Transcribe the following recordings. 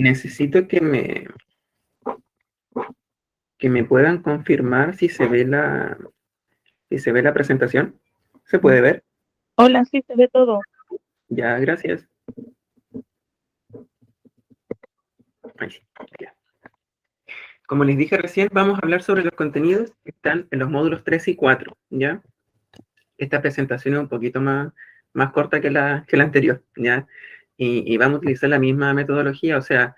Necesito que me puedan confirmar si se ve la presentación. ¿Se puede ver? Hola, sí, se ve todo. Ya, gracias. Ahí sí, ya. Como les dije recién, vamos a hablar sobre los contenidos que están en los módulos 3 y 4, ¿ya? Esta presentación es un poquito más corta que la anterior, ¿ya? Y vamos a utilizar la misma metodología, o sea,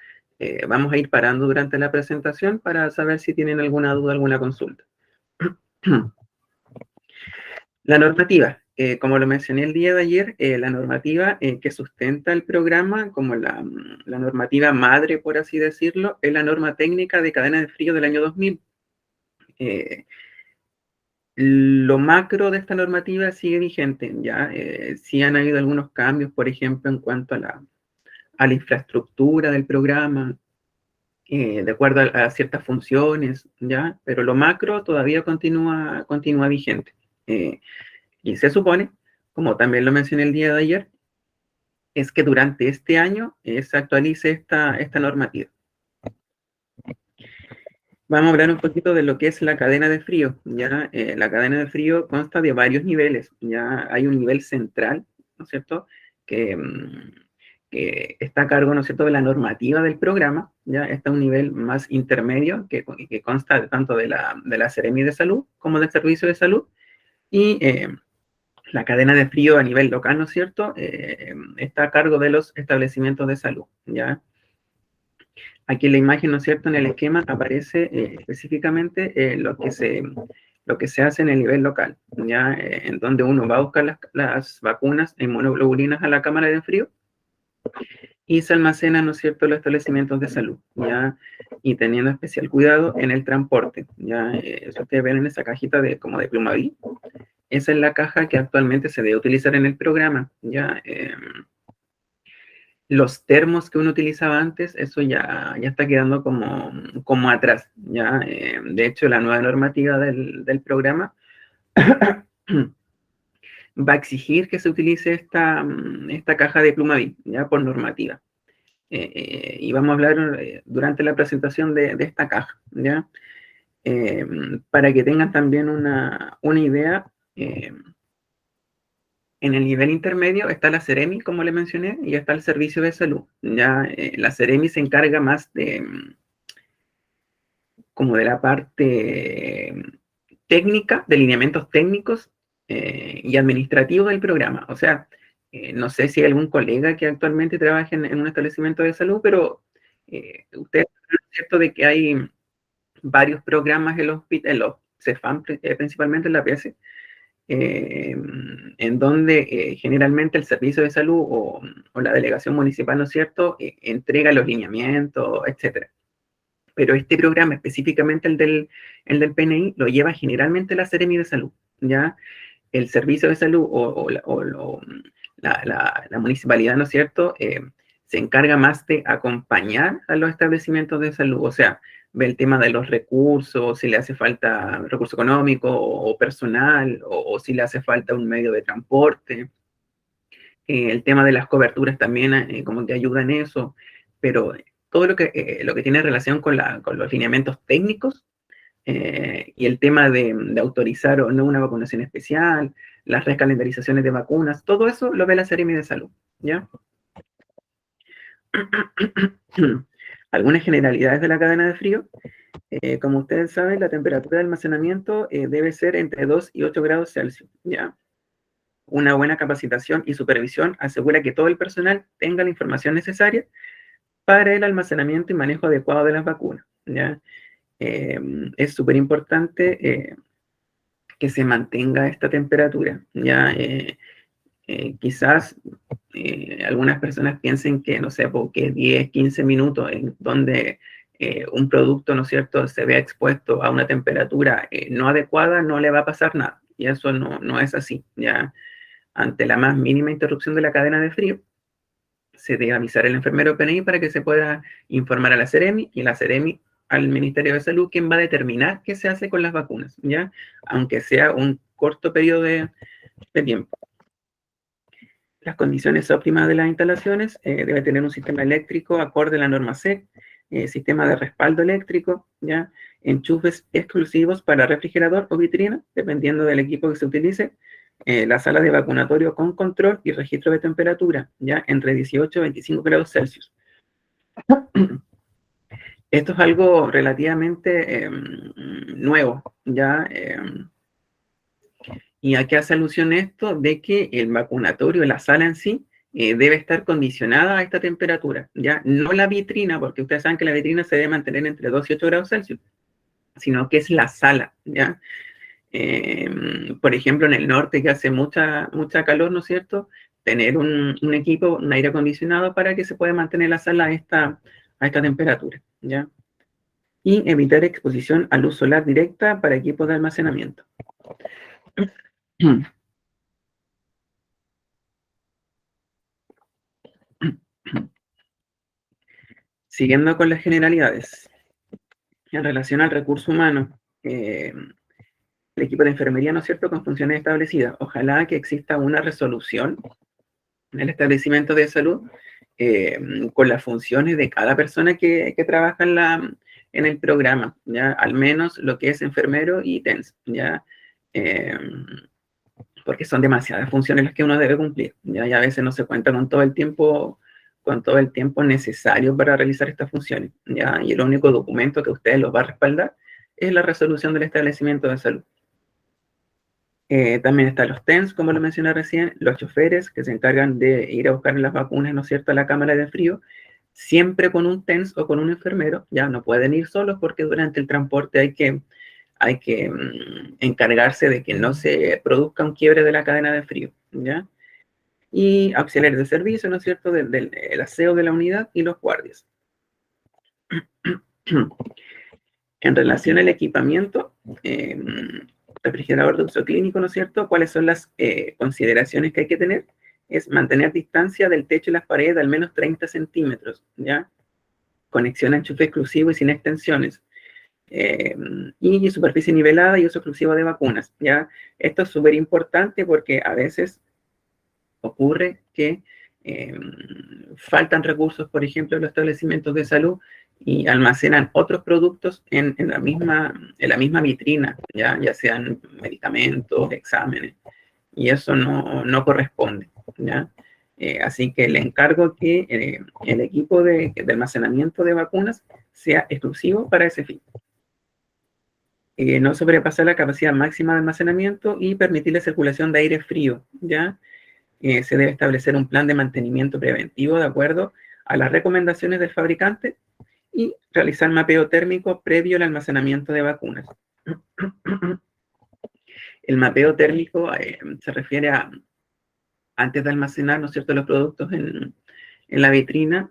vamos a ir parando durante la presentación para saber si tienen alguna duda, alguna consulta. La normativa, como lo mencioné el día de ayer, la normativa que sustenta el programa, como la normativa madre, por así decirlo, es la norma técnica de cadena de frío del año 2000. Lo macro de esta normativa sigue vigente, ¿ya? Sí han habido algunos cambios, por ejemplo, en cuanto a la infraestructura del programa, de acuerdo a ciertas funciones, ¿ya? Pero lo macro todavía continúa vigente. Y se supone, como también lo mencioné el día de ayer, es que durante este año se actualice esta normativa. Vamos a hablar un poquito de lo que es la cadena de frío, ¿ya? La cadena de frío consta de varios niveles, ¿ya? Hay un nivel central, ¿no es cierto?, que está a cargo, ¿no es cierto?, de la normativa del programa, ¿ya? Está un nivel más intermedio que consta tanto de la Seremi de Salud como del Servicio de Salud, y la cadena de frío a nivel local, ¿no es cierto?, está a cargo de los establecimientos de salud, ¿ya? Aquí en la imagen, ¿no es cierto?, en el esquema aparece específicamente lo que se hace en el nivel local, ¿ya? En donde uno va a buscar las vacunas inmunoglobulinas a la cámara de frío y se almacenan, ¿no es cierto?, los establecimientos de salud, ¿ya? Y teniendo especial cuidado en el transporte, ¿ya? Eso ustedes ven en esa cajita como de Plumaví. Esa es la caja que actualmente se debe utilizar en el programa, ¿ya? Los termos que uno utilizaba antes, eso ya está quedando como atrás, ¿ya? De hecho, la nueva normativa del programa va a exigir que se utilice esta caja de Plumaví, ¿ya? Por normativa. Y vamos a hablar durante la presentación de esta caja, ¿ya? Para que tengan también una idea. En el nivel intermedio está la Seremi, como le mencioné, y está el servicio de salud. Ya la Seremi se encarga más como de la parte técnica, de lineamientos técnicos y administrativos del programa. O sea, no sé si hay algún colega que actualmente trabaje en un establecimiento de salud, pero ustedes saben, ¿cierto?, de que hay varios programas en los CEFAM, principalmente en la PS, en donde generalmente el servicio de salud o la delegación municipal, ¿no es cierto?, entrega los lineamientos, etcétera. Pero este programa, específicamente el del PNI, lo lleva generalmente la Seremi de Salud, ¿ya? El servicio de salud la municipalidad, ¿no es cierto?, se encarga más de acompañar a los establecimientos de salud, o sea, ve el tema de los recursos, si le hace falta recurso económico o personal, o si le hace falta un medio de transporte. El tema de las coberturas también como que ayuda en eso, pero todo lo que tiene relación con los lineamientos técnicos y el tema de autorizar o no una vacunación especial, las recalendarizaciones de vacunas, todo eso lo ve la Seremi de Salud, ¿ya? Algunas generalidades de la cadena de frío. Como ustedes saben, la temperatura de almacenamiento debe ser entre 2 y 8 grados Celsius, ¿ya? Una buena capacitación y supervisión asegura que todo el personal tenga la información necesaria para el almacenamiento y manejo adecuado de las vacunas, ¿ya? Es súper importante que se mantenga esta temperatura, ¿ya? Quizás algunas personas piensen que, no sé, porque 10, 15 minutos en donde un producto, ¿no es cierto?, se vea expuesto a una temperatura no adecuada, no le va a pasar nada. Y eso no es así, ¿ya? Ante la más mínima interrupción de la cadena de frío, se debe avisar al enfermero PNI para que se pueda informar a la Seremi y la Seremi al Ministerio de Salud, quien va a determinar qué se hace con las vacunas, ¿ya? Aunque sea un corto periodo de tiempo. las condiciones óptimas de las instalaciones, debe tener un sistema eléctrico acorde a la norma SEC, sistema de respaldo eléctrico, ¿ya? Enchufes exclusivos para refrigerador o vitrina, dependiendo del equipo que se utilice, la sala de vacunatorio con control y registro de temperatura, ya entre 18 y 25 grados Celsius. Esto es algo relativamente nuevo, ¿ya? ¿Y a qué hace alusión esto? De que el vacunatorio, la sala en sí, debe estar condicionada a esta temperatura, ¿ya? No la vitrina, porque ustedes saben que la vitrina se debe mantener entre 2 y 8 grados Celsius, sino que es la sala, ¿ya? Por ejemplo, en el norte que hace mucha calor, ¿no es cierto? Tener un equipo, un aire acondicionado para que se pueda mantener la sala a esta temperatura, ¿ya? Y evitar exposición a luz solar directa para equipos de almacenamiento. Siguiendo con las generalidades, en relación al recurso humano, el equipo de enfermería, ¿no es cierto?, con funciones establecidas. Ojalá que exista una resolución en el establecimiento de salud con las funciones de cada persona que trabaja en el programa, ¿ya? Al menos lo que es enfermero y TENS, ¿ya? Porque son demasiadas funciones las que uno debe cumplir, ¿ya? Y a veces no se cuenta con todo el tiempo necesario para realizar estas funciones, ¿ya? Y el único documento que ustedes los va a respaldar es la resolución del establecimiento de salud. También están los TENS, como lo mencioné recién, los choferes que se encargan de ir a buscar las vacunas, ¿no es cierto?, a la cámara de frío, siempre con un TENS o con un enfermero, ya no pueden ir solos porque durante el transporte hay que encargarse de que no se produzca un quiebre de la cadena de frío, ¿ya? Y auxiliares de servicio, ¿no es cierto?, del aseo de la unidad y los guardias. En relación al equipamiento, refrigerador de uso clínico, ¿no es cierto?, ¿cuáles son las consideraciones que hay que tener? Es mantener distancia del techo y las paredes de al menos 30 centímetros, ¿ya? Conexión a enchufe exclusivo y sin extensiones. Y superficie nivelada y uso exclusivo de vacunas, ¿ya? Esto es súper importante porque a veces ocurre que faltan recursos, por ejemplo, en los establecimientos de salud y almacenan otros productos en la misma vitrina, ya sean medicamentos, exámenes, y eso no corresponde, ¿ya? Así que le encargo que el equipo de almacenamiento de vacunas sea exclusivo para ese fin. No sobrepasar la capacidad máxima de almacenamiento y permitir la circulación de aire frío, ¿ya? Se debe establecer un plan de mantenimiento preventivo de acuerdo a las recomendaciones del fabricante y realizar mapeo térmico previo al almacenamiento de vacunas. El mapeo térmico se refiere a, antes de almacenar, ¿no es cierto?, los productos en la vitrina,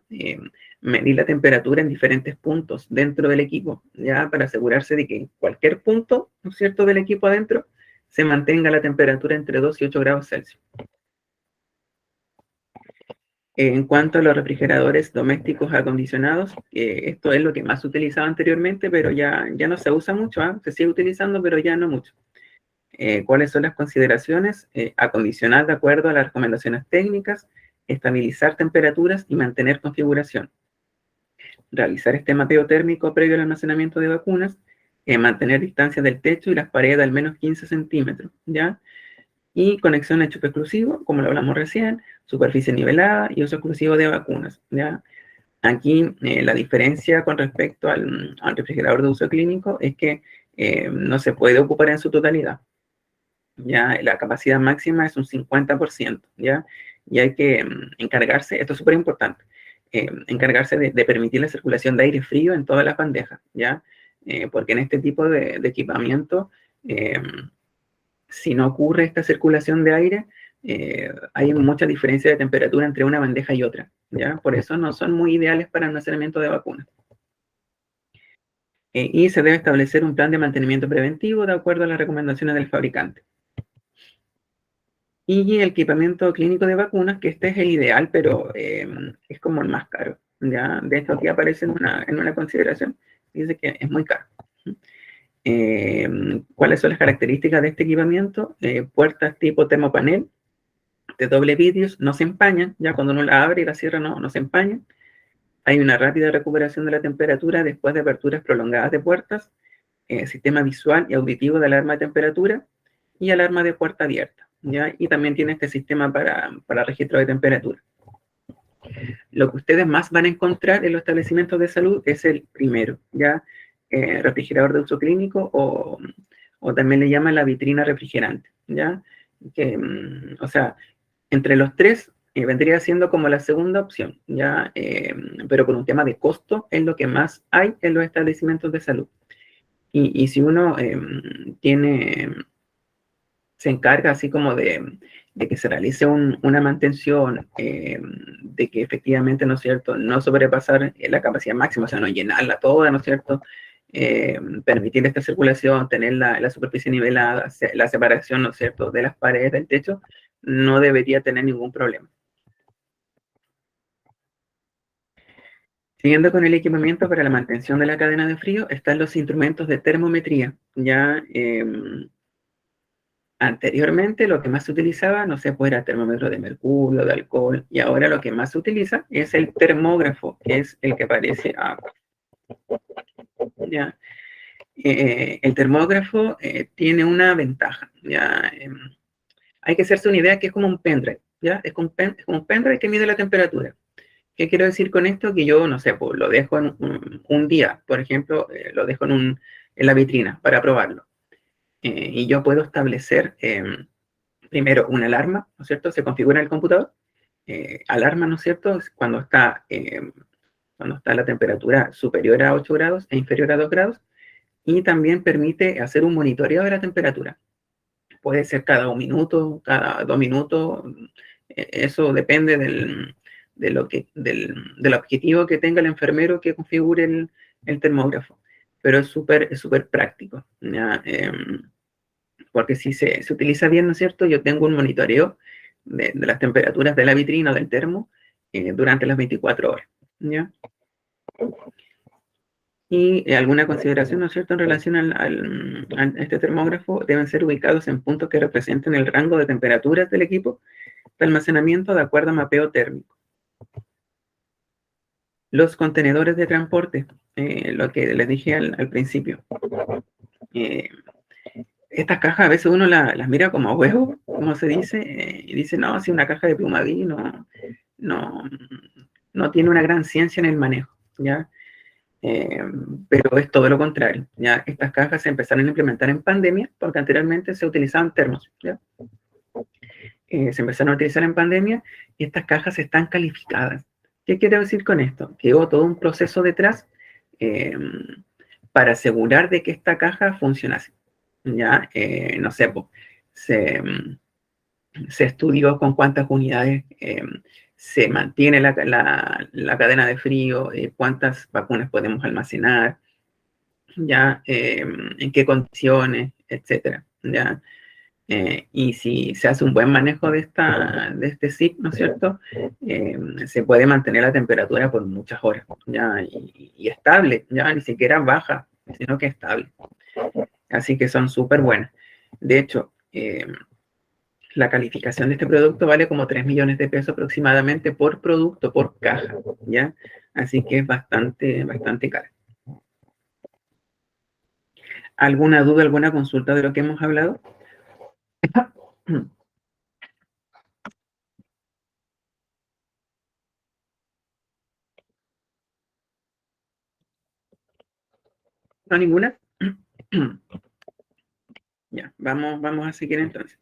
medir la temperatura en diferentes puntos dentro del equipo, ya para asegurarse de que en cualquier punto, ¿no es cierto?, del equipo adentro se mantenga la temperatura entre 2 y 8 grados Celsius. En cuanto a los refrigeradores domésticos acondicionados, esto es lo que más se utilizaba anteriormente, pero ya no se usa mucho, ¿eh? Se sigue utilizando, pero ya no mucho. ¿Cuáles son las consideraciones? Acondicionar de acuerdo a las recomendaciones técnicas, estabilizar temperaturas y mantener configuración. Realizar este mapeo térmico previo al almacenamiento de vacunas, mantener distancia del techo y las paredes de al menos 15 centímetros, ¿ya? Y conexión a enchufe exclusivo, como lo hablamos recién, superficie nivelada y uso exclusivo de vacunas, ¿ya? Aquí la diferencia con respecto al refrigerador de uso clínico es que no se puede ocupar en su totalidad, ¿ya? La capacidad máxima es un 50%, ¿ya? Y hay que encargarse, esto es súper importante, encargarse de permitir la circulación de aire frío en todas las bandejas, ¿ya? Porque en este tipo de equipamiento, si no ocurre esta circulación de aire, hay mucha diferencia de temperatura entre una bandeja y otra, ¿ya? Por eso no son muy ideales para el almacenamiento de vacunas. Y se debe establecer un plan de mantenimiento preventivo de acuerdo a las recomendaciones del fabricante. Y el equipamiento clínico de vacunas, que este es el ideal, pero es como el más caro, ¿ya? De hecho, aquí aparece en una consideración, dice que es muy caro. ¿Cuáles son las características de este equipamiento? Puertas tipo termopanel, de doble vidrio, no se empañan, ya cuando uno la abre y la cierra no se empañan. Hay una rápida recuperación de la temperatura después de aperturas prolongadas de puertas, sistema visual y auditivo de alarma de temperatura y alarma de puerta abierta, ¿ya? Y también tiene este sistema para registro de temperatura. Lo que ustedes más van a encontrar en los establecimientos de salud es el primero, ¿ya? Refrigerador de uso clínico o también le llaman la vitrina refrigerante, ¿ya? Que, o sea, entre los tres vendría siendo como la segunda opción, ¿ya? Pero por un tema de costo es lo que más hay en los establecimientos de salud. Y si uno se encarga así como de que se realice una mantención, de que efectivamente, ¿no es cierto?, no sobrepasar la capacidad máxima, o sea, no llenarla toda, ¿no es cierto?, permitir esta circulación, tener la superficie nivelada, la separación, ¿no es cierto?, de las paredes del techo, no debería tener ningún problema. Siguiendo con el equipamiento para la mantención de la cadena de frío, están los instrumentos de termometría. Ya anteriormente lo que más se utilizaba, no sé, pues era termómetro de mercurio, de alcohol, y ahora lo que más se utiliza es el termógrafo, que es el que aparece acá. ¿Ya? El termógrafo tiene una ventaja. ¿Ya? Hay que hacerse una idea que es como un pendrive. ¿Ya? Es como un pendrive que mide la temperatura. ¿Qué quiero decir con esto? Que yo, no sé, pues lo dejo en un día, por ejemplo, lo dejo en la vitrina para probarlo. Y yo puedo establecer primero una alarma, ¿no es cierto? Se configura en el computador. Alarma, ¿no es cierto? Cuando está la temperatura superior a 8 grados e inferior a 2 grados. Y también permite hacer un monitoreo de la temperatura. Puede ser cada 1 minuto, cada 2 minutos. Eso depende del objetivo que tenga el enfermero que configure el termógrafo. Pero es súper práctico, ¿ya? Porque si se utiliza bien, ¿no es cierto? Yo tengo un monitoreo de las temperaturas de la vitrina o del termo durante las 24 horas, ¿ya? Y alguna consideración, ¿no es cierto?, en relación a este termógrafo, deben ser ubicados en puntos que representen el rango de temperaturas del equipo de almacenamiento de acuerdo a mapeo térmico. Los contenedores de transporte, lo que les dije al principio. Estas cajas a veces uno las mira como a huevo, como se dice, y dice, no, si una caja de Plumaví no tiene una gran ciencia en el manejo, ¿ya? Pero es todo lo contrario, ¿ya? Estas cajas se empezaron a implementar en pandemia, porque anteriormente se utilizaban termos, ¿ya? Se empezaron a utilizar en pandemia y estas cajas están calificadas. ¿Qué quiero decir con esto? Que hubo todo un proceso detrás para asegurar de que esta caja funcionase, ¿ya? No sé, se estudió con cuántas unidades se mantiene la cadena de frío, cuántas vacunas podemos almacenar, ya, en qué condiciones, etcétera, ya. Y si se hace un buen manejo de este SIP, ¿no es cierto? Se puede mantener la temperatura por muchas horas, ya, y estable, ya, ni siquiera baja, sino que estable. Así que son súper buenas. De hecho, la calificación de este producto vale como 3 millones de pesos aproximadamente por producto, por caja, ¿ya? Así que es bastante caro. ¿Alguna duda, alguna consulta de lo que hemos hablado? ¿No ninguna? Ya, vamos a seguir entonces.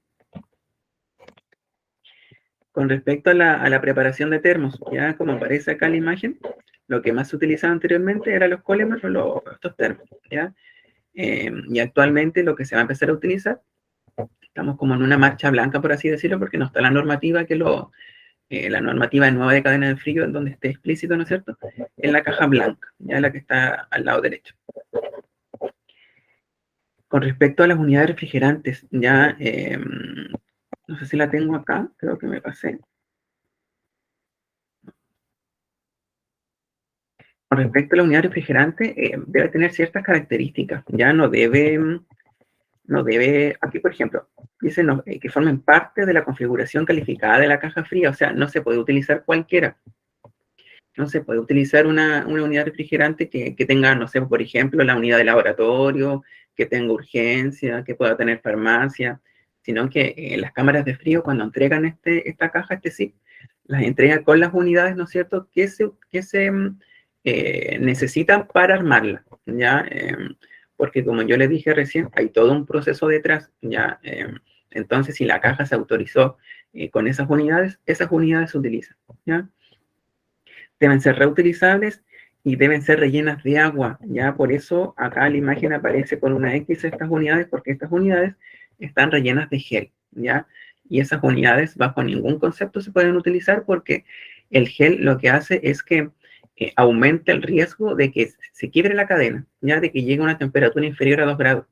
Con respecto a la preparación de termos, ya como aparece acá en la imagen, lo que más se utilizaba anteriormente eran los cólemas o estos termos, ¿ya? Y actualmente lo que se va a empezar a utilizar, estamos como en una marcha blanca, por así decirlo, porque no está la normativa la normativa nueva de cadena de frío, en donde esté explícito, ¿no es cierto?, en la caja blanca, ya la que está al lado derecho. Con respecto a las unidades refrigerantes, ya, no sé si la tengo acá, creo que me pasé. Con respecto a la unidad refrigerante, debe tener ciertas características, ya no debe no debe, aquí por ejemplo, dice que formen parte de la configuración calificada de la caja fría, o sea, no se puede utilizar cualquiera. No se puede utilizar una unidad refrigerante que tenga, no sé, por ejemplo, la unidad de laboratorio, que tenga urgencia, que pueda tener farmacia, sino que las cámaras de frío, cuando entregan esta caja, este SIP, las entregan con las unidades, ¿no es cierto?, que se necesitan para armarla, ¿ya? Porque como yo les dije recién, hay todo un proceso detrás, ¿ya? Entonces, si la caja se autorizó con esas unidades se utilizan, ¿ya? Deben ser reutilizables y deben ser rellenas de agua, ¿ya? Por eso acá la imagen aparece con una X estas unidades, porque estas unidades están rellenas de gel, ¿ya? Y esas unidades bajo ningún concepto se pueden utilizar porque el gel lo que hace es que aumenta el riesgo de que se quiebre la cadena, ¿ya? De que llegue a una temperatura inferior a 2 grados.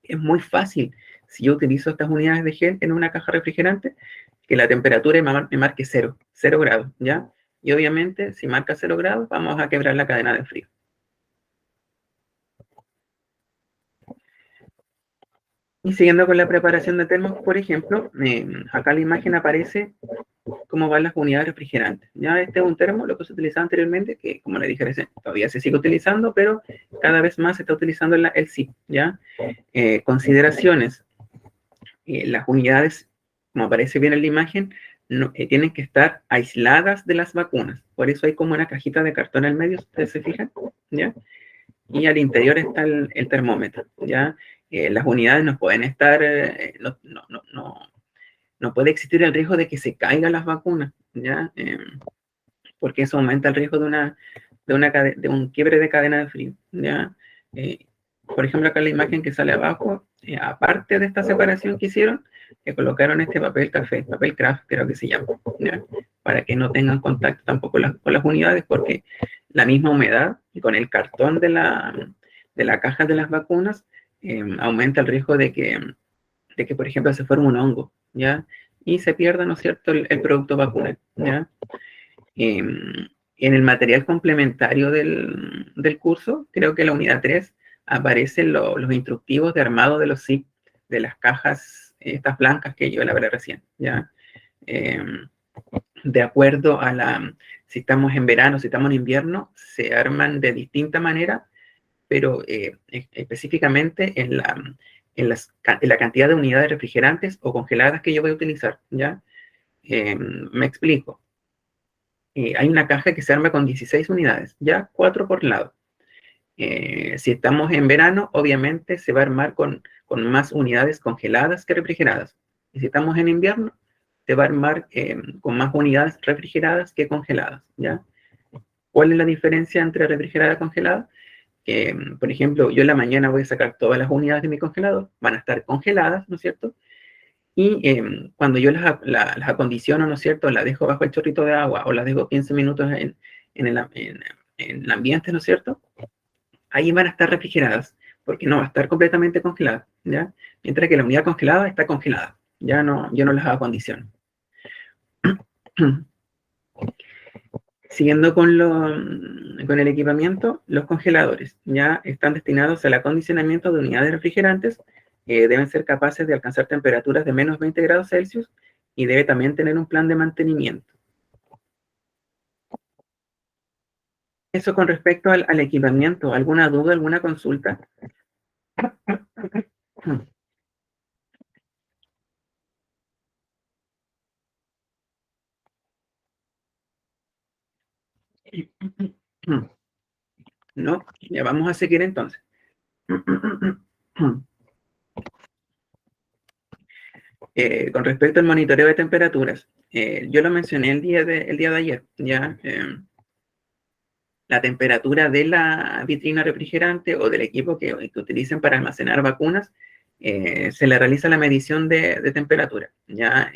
Es muy fácil, si yo utilizo estas unidades de gel en una caja refrigerante, que la temperatura me marque 0 grados, ¿ya? Y obviamente, si marca 0 grados, vamos a quebrar la cadena de frío. Y siguiendo con la preparación de termos, por ejemplo, acá la imagen aparece cómo van las unidades refrigerantes. Ya este es un termo, lo que se utilizaba anteriormente, que como le dije recién, todavía se sigue utilizando, pero cada vez más se está utilizando el SIP, ¿ya? Consideraciones. Las unidades, como aparece bien en la imagen, tienen que estar aisladas de las vacunas. Por eso hay como una cajita de cartón al medio, ustedes se fijan, ¿ya? Y al interior está el termómetro, ¿ya? Las unidades no pueden estar, no puede existir el riesgo de que se caigan las vacunas, ¿ya? Porque eso aumenta el riesgo de un quiebre de cadena de frío, ¿ya? Por ejemplo, acá la imagen que sale abajo, aparte de esta separación que hicieron, que colocaron este papel café, papel craft creo que se llama, ¿ya? Para que no tengan contacto tampoco con las unidades, porque la misma humedad con el cartón de la caja de las vacunas aumenta el riesgo de que, por ejemplo, se forme un hongo, ¿ya? Y se pierda, ¿no es cierto?, el producto vacunal, ¿ya? En el material complementario del curso, creo que en la unidad 3 aparecen los instructivos de armado de los SIP, de las cajas, estas blancas que yo le hablé recién, ¿ya? De acuerdo si estamos en verano, si estamos en invierno, se arman de distinta manera, pero específicamente en la cantidad de unidades refrigerantes o congeladas que yo voy a utilizar, ¿ya? Me explico. Hay una caja que se arma con 16 unidades, ya 4 por lado. Si estamos en verano, obviamente se va a armar con más unidades congeladas que refrigeradas. Y si estamos en invierno, se va a armar con más unidades refrigeradas que congeladas, ¿ya? ¿Cuál es la diferencia entre refrigerada y congelada? Que, por ejemplo, yo en la mañana voy a sacar todas las unidades de mi congelador, van a estar congeladas, ¿no es cierto? Y cuando yo las acondiciono, ¿no es cierto?, las dejo bajo el chorrito de agua o las dejo 15 minutos en el ambiente, ¿no es cierto?, ahí van a estar refrigeradas, porque no va a estar completamente congelada, ¿ya? Mientras que la unidad congelada está congelada, yo no las acondiciono. Siguiendo con el equipamiento, los congeladores ya están destinados al acondicionamiento de unidades refrigerantes, deben ser capaces de alcanzar temperaturas de menos 20 grados Celsius y debe también tener un plan de mantenimiento. Eso con respecto al equipamiento. ¿Alguna duda, alguna consulta? No, ya vamos a seguir entonces. Con respecto al monitoreo de temperaturas, yo lo mencioné el día de ayer, ya la temperatura de la vitrina refrigerante o del equipo que utilicen para almacenar vacunas, se le realiza la medición de temperatura, ya,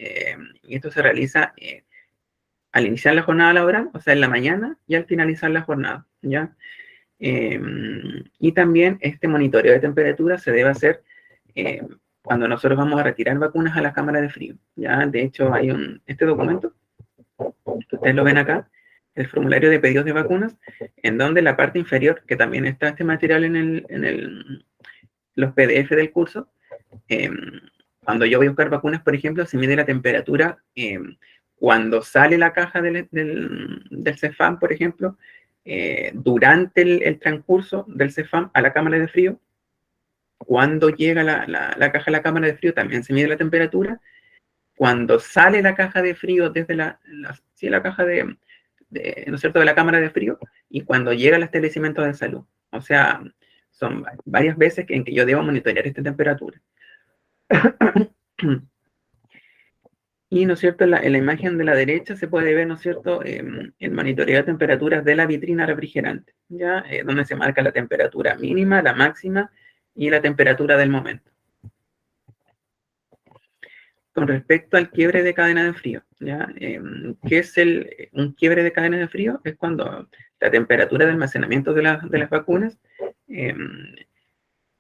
y esto se realiza al iniciar la jornada laboral, o sea, en la mañana y al finalizar la jornada, ya. Y también este monitoreo de temperatura se debe hacer cuando nosotros vamos a retirar vacunas a la cámara de frío, ya. De hecho, hay este documento, ustedes lo ven acá, el formulario de pedidos de vacunas, en donde la parte inferior, que también está este material en los PDF del curso, Cuando yo voy a buscar vacunas, por ejemplo, se mide la temperatura cuando sale la caja del CEFAM, por ejemplo, durante el transcurso del CEFAM a la cámara de frío. Cuando llega la caja a la cámara de frío también se mide la temperatura. Cuando sale la caja de frío desde la caja ¿no es cierto?, de la cámara de frío, y cuando llega al establecimiento de salud. O sea, son varias veces en que yo debo monitorear esta temperatura. Y, ¿no es cierto?, en la imagen de la derecha se puede ver, ¿no es cierto?, el monitoreo de temperaturas de la vitrina refrigerante, ¿ya? Donde se marca la temperatura mínima, la máxima y la temperatura del momento. Con respecto al quiebre de cadena de frío, ¿ya? ¿Qué es un quiebre de cadena de frío? Es cuando la temperatura de almacenamiento de las vacunas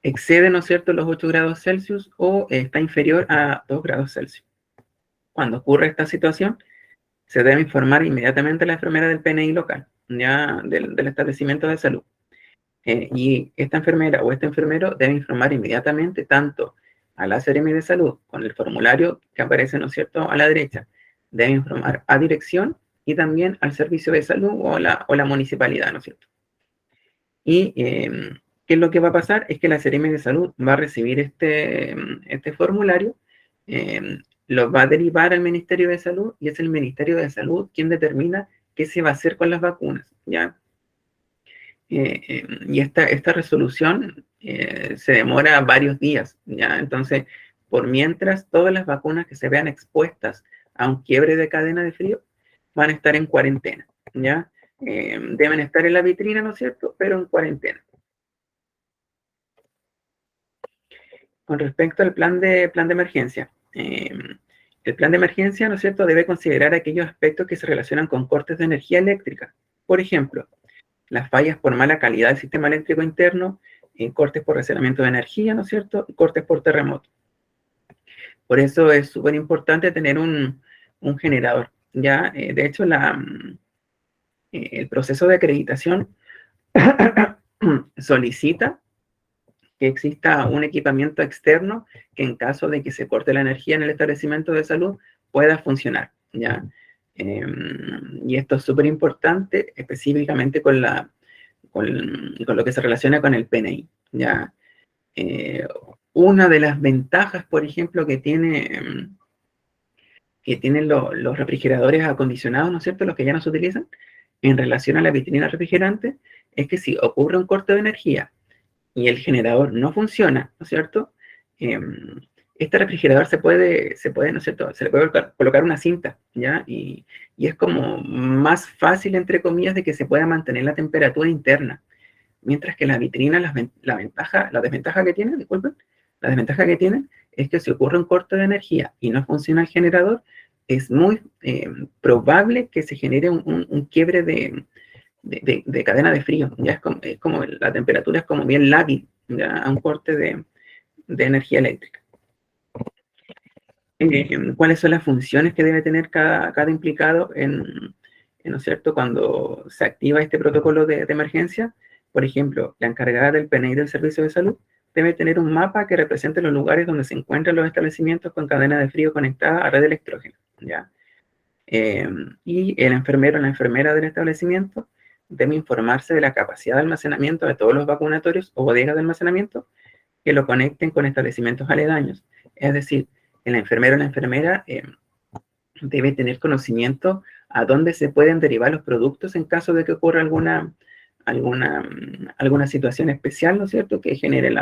excede, ¿no es cierto?, los 8 grados Celsius o está inferior a 2 grados Celsius. Cuando ocurre esta situación, se debe informar inmediatamente a la enfermera del PNI local, ya del establecimiento de salud. Y esta enfermera o este enfermero debe informar inmediatamente tanto a la Seremi de Salud con el formulario que aparece, ¿no es cierto?, a la derecha. Debe informar a dirección y también al servicio de salud o la municipalidad, ¿no es cierto? Y ¿qué es lo que va a pasar? Es que la Seremi de Salud va a recibir este formulario, lo va a derivar al Ministerio de Salud y es el Ministerio de Salud quien determina qué se va a hacer con las vacunas, ¿ya? Y esta resolución se demora varios días, ¿ya? Entonces, por mientras, todas las vacunas que se vean expuestas a un quiebre de cadena de frío van a estar en cuarentena, ¿ya? Deben estar en la vitrina, ¿no es cierto?, pero en cuarentena. Con respecto al plan de emergencia, el plan de emergencia, ¿no es cierto?, debe considerar aquellos aspectos que se relacionan con cortes de energía eléctrica. Por ejemplo, las fallas por mala calidad del sistema eléctrico interno, cortes por racionamiento de energía, ¿no es cierto?, y cortes por terremoto. Por eso es súper importante tener un generador, ¿ya? De hecho, el proceso de acreditación solicita que exista un equipamiento externo que en caso de que se corte la energía en el establecimiento de salud pueda funcionar, ¿ya? Y esto es súper importante, específicamente con lo que se relaciona con el PNI, ¿ya? Una de las ventajas, por ejemplo, que tienen los refrigeradores acondicionados, ¿no es cierto?, los que ya no se utilizan, en relación a la vitrina refrigerante, es que si ocurre un corte de energía y el generador no funciona, ¿no es cierto?, este refrigerador se puede, ¿no es cierto?, se le puede colocar una cinta, ¿ya? Y es como más fácil, entre comillas, de que se pueda mantener la temperatura interna. Mientras que la vitrina, la desventaja que tienen, disculpen, la desventaja que tienen es que si ocurre un corte de energía y no funciona el generador, es muy probable que se genere un quiebre de cadena de frío. Ya es como la temperatura es como bien lábil, ya, a un corte de energía eléctrica. ¿Cuáles son las funciones que debe tener cada implicado ¿no es cierto?, cuando se activa este protocolo de emergencia? Por ejemplo, la encargada del PNI del Servicio de Salud debe tener un mapa que represente los lugares donde se encuentran los establecimientos con cadena de frío conectada a red electrógena, ¿ya? Y el enfermero o la enfermera del establecimiento debe informarse de la capacidad de almacenamiento de todos los vacunatorios o bodegas de almacenamiento que lo conecten con establecimientos aledaños. Es decir, el enfermero o la enfermera debe tener conocimiento a dónde se pueden derivar los productos en caso de que ocurra alguna situación especial, ¿no es cierto?, que genere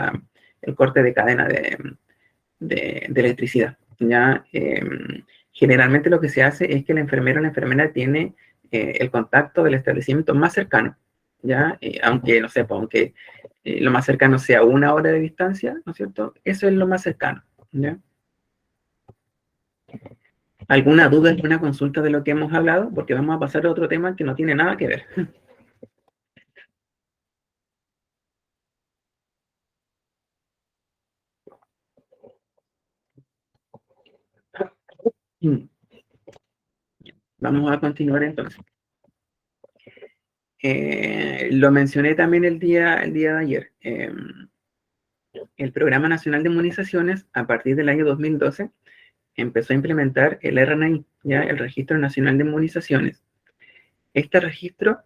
el corte de cadena de electricidad, ¿ya? Generalmente lo que se hace es que el enfermero o la enfermera tiene el contacto del establecimiento más cercano, ¿ya? Aunque, no sé, pues, aunque lo más cercano sea 1 hora de distancia, ¿no es cierto?, eso es lo más cercano, ¿ya? ¿Alguna duda, alguna consulta de lo que hemos hablado? Porque vamos a pasar a otro tema que no tiene nada que ver. Vamos a continuar entonces. Lo mencioné también el día de ayer. el Programa Nacional de Inmunizaciones, a partir del año 2012, empezó a implementar el RNI, ¿ya? El Registro Nacional de Inmunizaciones. Este registro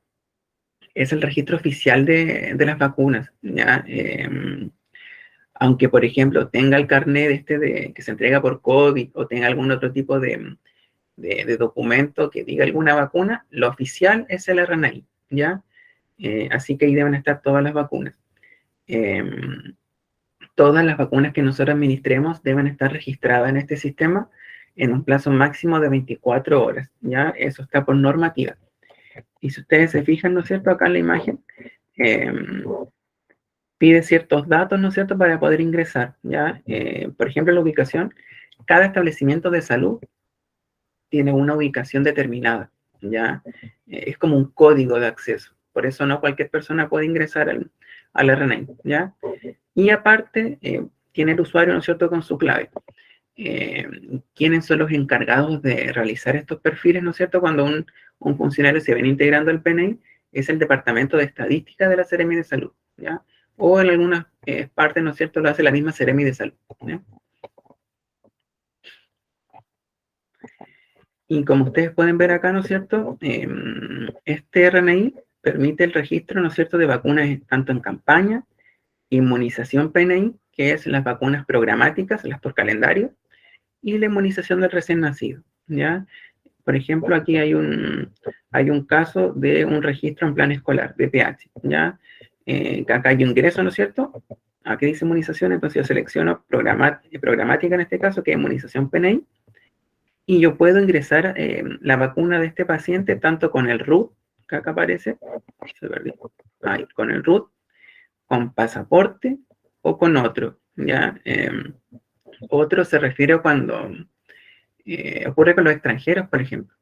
es el registro oficial de las vacunas, ¿ya? Aunque, por ejemplo, tenga el carnet que se entrega por COVID o tenga algún otro tipo de documento que diga alguna vacuna, lo oficial es el RNI, ¿ya? Así que ahí deben estar todas las vacunas. Todas las vacunas que nosotros administremos deben estar registradas en este sistema en un plazo máximo de 24 horas, ¿ya? Eso está por normativa. Y si ustedes se fijan, ¿no es cierto?, acá en la imagen, pide ciertos datos, ¿no es cierto?, para poder ingresar, ¿ya? Por ejemplo, la ubicación, cada establecimiento de salud tiene una ubicación determinada, ¿ya? Es como un código de acceso, por eso no cualquier persona puede ingresar al RNI, ¿ya? Y aparte, tiene el usuario, ¿no es cierto?, con su clave. ¿Quiénes son los encargados de realizar estos perfiles, ¿no es cierto?, cuando un funcionario se viene integrando al PNI? Es el Departamento de Estadística de la Seremi de Salud, ¿ya? O en algunas partes, ¿no es cierto?, lo hace la misma Seremi de Salud, ¿ya? Y como ustedes pueden ver acá, ¿no es cierto?, este RNI permite el registro, ¿no es cierto?, de vacunas tanto en campaña, inmunización PNI, que es las vacunas programáticas, las por calendario, y la inmunización del recién nacido, ¿ya? Por ejemplo, aquí hay un caso de un registro en plan escolar, BPH, ¿ya? Acá hay un ingreso, ¿no es cierto? Aquí dice inmunización, entonces yo selecciono programática en este caso, que es inmunización PNI, y yo puedo ingresar la vacuna de este paciente tanto con el RUT, que acá aparece, con el RUT, con pasaporte o con otro, ¿ya? Otro se refiere a cuando ocurre con los extranjeros, por ejemplo,